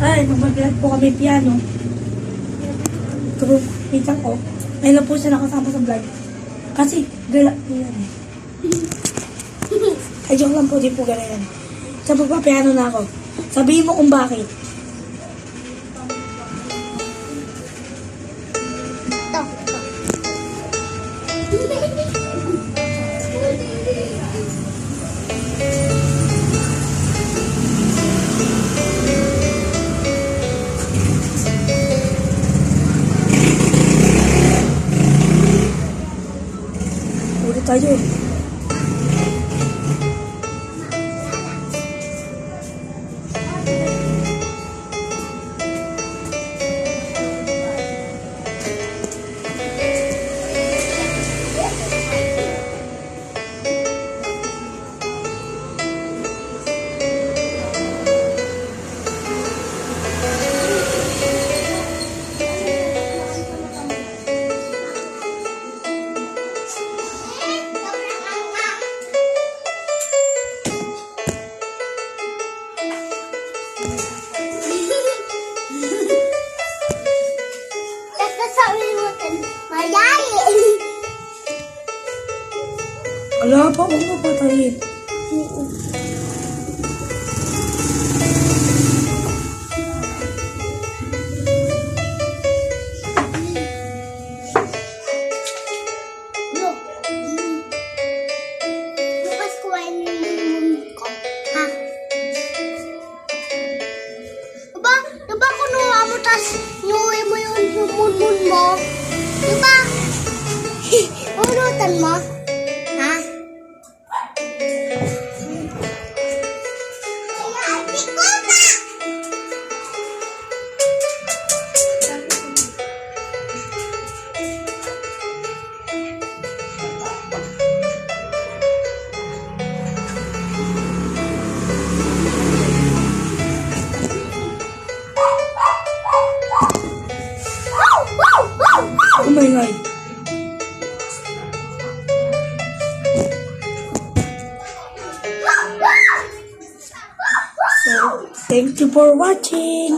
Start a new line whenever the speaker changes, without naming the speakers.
Ay, mag-vlog po kami piano. True, pitang ko. Ngayon lang po siya nakasama sa vlog. Kasi, gala po yan eh. Ay, joke lang po, di po gala yan. Sa magpapiano na ako. Sabihin mo kung bakit. Ulit tayo. Wala pa, huwag mo patayin.
Bukas kuhain mo yung ko. Ha? Diba kunuha mo tas iuwi mo yung munmun mo? Diba? Unutan mo? Ha?
Oh my God. So, thank you for watching.